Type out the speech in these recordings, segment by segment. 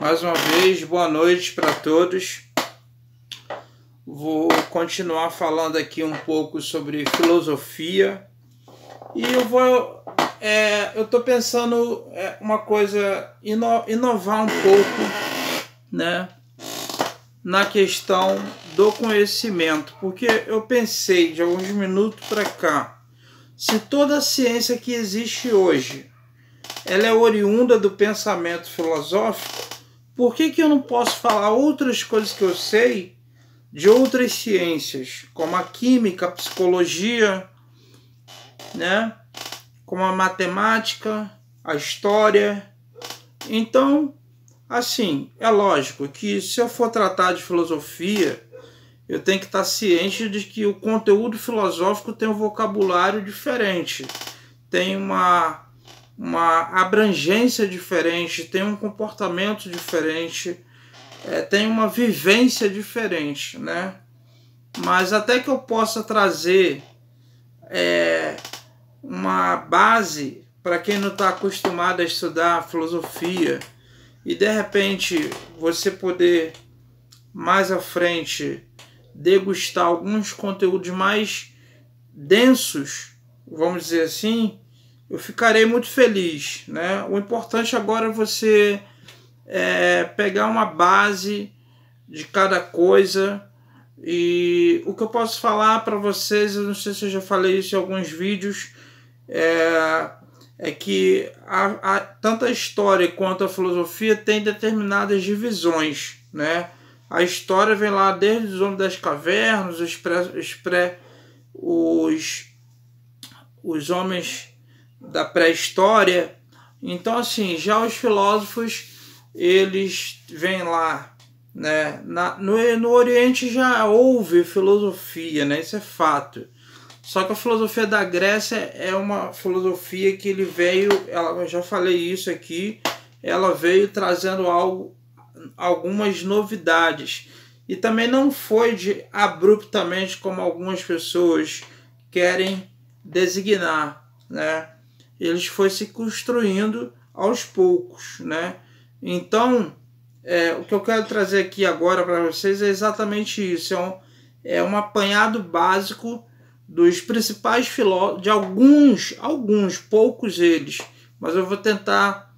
Mais uma vez, boa noite para todos. Vou continuar falando aqui um pouco sobre filosofia e eu estou pensando uma coisa, inovar um pouco, né, na questão do conhecimento, porque eu pensei de alguns minutos para cá, se toda a ciência que existe hoje ela é oriunda do pensamento filosófico, por que eu não posso falar outras coisas que eu sei de outras ciências, como a química, a psicologia, né? Como a matemática, a história? Então, assim, é lógico que se eu for tratar de filosofia, eu tenho que estar ciente de que o conteúdo filosófico tem um vocabulário diferente, tem uma abrangência diferente, tem um comportamento diferente, tem uma vivência diferente, né? Mas até que eu possa trazer uma base para quem não está acostumado a estudar filosofia e de repente você poder mais à frente degustar alguns conteúdos mais densos, vamos dizer assim, eu ficarei muito feliz, né? O importante agora é você pegar uma base de cada coisa. E o que eu posso falar para vocês, eu não sei se eu já falei isso em alguns vídeos, é que tanto a história quanto a filosofia tem determinadas divisões, né? A história vem lá desde os homens das cavernas, os homens da pré-história. Então, assim, já os filósofos, eles vêm lá, né? No Oriente já houve filosofia, né? Isso é fato. Só que a filosofia da Grécia é uma filosofia que eu já falei isso aqui, ela veio trazendo algumas novidades. E também não foi abruptamente como algumas pessoas querem designar, né? Eles foram se construindo aos poucos, né? Então, o que eu quero trazer aqui agora para vocês é exatamente isso. É um apanhado básico dos principais filósofos, de alguns, poucos eles. Mas eu vou tentar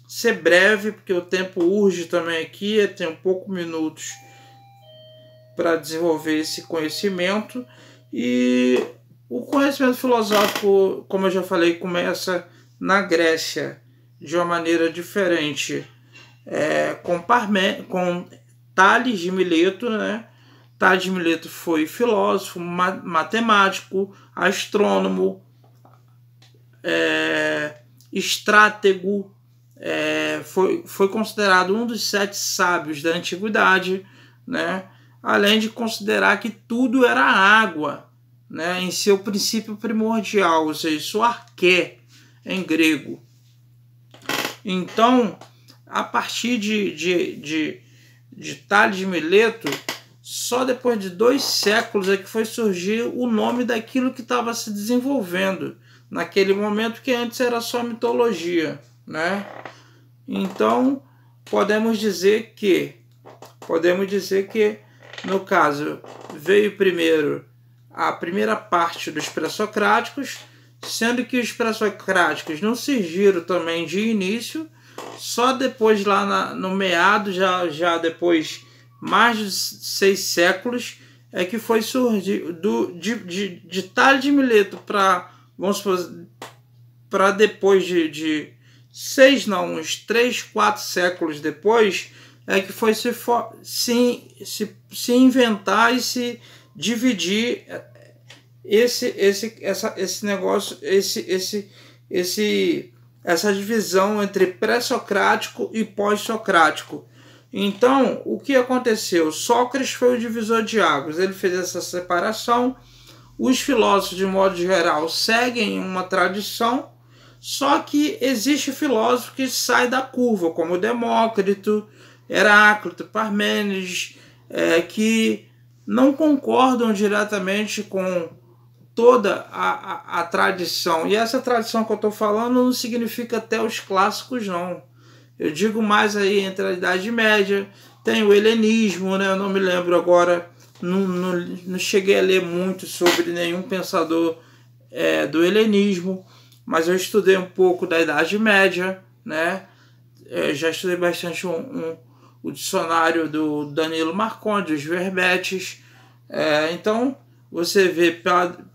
ser breve, porque o tempo urge também aqui. Tem poucos minutos para desenvolver esse conhecimento. E o conhecimento filosófico, como eu já falei, começa na Grécia de uma maneira diferente, com Tales de Mileto, né? Tales de Mileto foi filósofo, matemático, astrônomo, estratego, foi considerado um dos 7 sábios da antiguidade, né? Além de considerar que tudo era água, né, em seu princípio primordial, ou seja, sua arqué em grego. Então, a partir de Tales de Mileto, só depois de 2 séculos é que foi surgir o nome daquilo que estava se desenvolvendo naquele momento, que antes era só mitologia, né? Então, podemos dizer que, no caso, veio primeiro a primeira parte dos pré-socráticos, sendo que os pré-socráticos não surgiram também de início, só depois lá no meado, já depois mais de 6 séculos, é que foi surgir de Tales de Mileto para depois de 6 não, uns 3, 4 séculos depois, é que foi se inventar e se dividir esse negócio, essa divisão entre pré-socrático e pós-socrático. Então, o que aconteceu? Sócrates foi o divisor de águas, ele fez essa separação. Os filósofos, de modo geral, seguem uma tradição, só que existe filósofo que sai da curva, como Demócrito, Heráclito, Parmênides, que não concordam diretamente com toda a tradição. E essa tradição que eu estou falando não significa até os clássicos, não. Eu digo mais aí entre a Idade Média. Tem o helenismo, né? Eu não me lembro agora, não cheguei a ler muito sobre nenhum pensador do helenismo, mas eu estudei um pouco da Idade Média, né? Já estudei bastante o dicionário do Danilo Marcondes, os verbetes. Então, você vê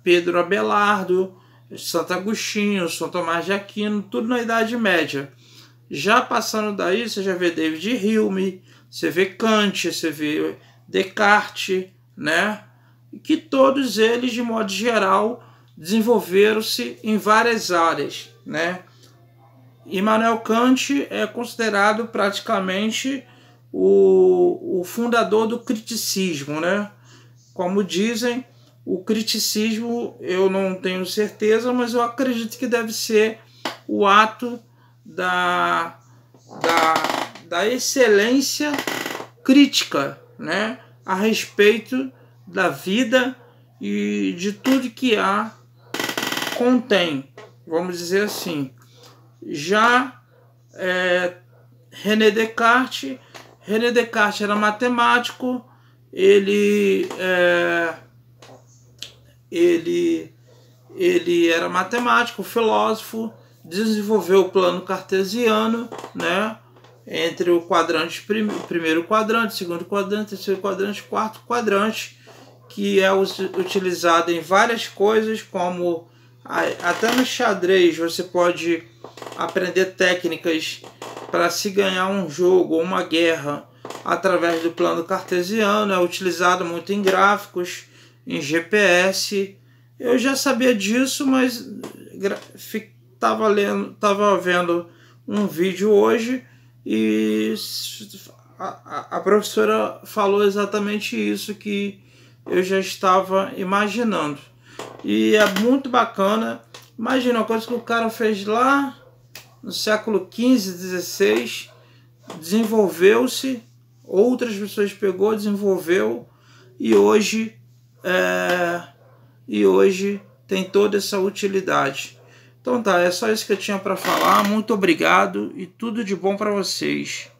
Pedro Abelardo, Santo Agostinho, São Tomás de Aquino, tudo na Idade Média. Já passando daí, você já vê David Hume, você vê Kant, você vê Descartes, né? Que todos eles, de modo geral, desenvolveram-se em várias áreas, né? Immanuel Kant é considerado praticamente o fundador do criticismo, né? Como dizem, o criticismo, eu não tenho certeza, mas eu acredito que deve ser o ato da excelência crítica, né? A respeito da vida e de tudo que contém, vamos dizer assim. Já René Descartes era matemático, ele era matemático, filósofo, desenvolveu o plano cartesiano, né? Entre o quadrante, primeiro quadrante, segundo quadrante, terceiro quadrante, quarto quadrante, que é utilizado em várias coisas, como até no xadrez você pode aprender técnicas para se ganhar um jogo ou uma guerra através do plano cartesiano. É utilizado muito em gráficos, em GPS. Eu já sabia disso, mas estava vendo um vídeo hoje e a professora falou exatamente isso que eu já estava imaginando. E é muito bacana. Imagina uma coisa que o cara fez lá no século XV, XVI, desenvolveu-se, outras pessoas pegou, desenvolveu, e hoje tem toda essa utilidade. Então tá, é só isso que eu tinha para falar. Muito obrigado e tudo de bom para vocês.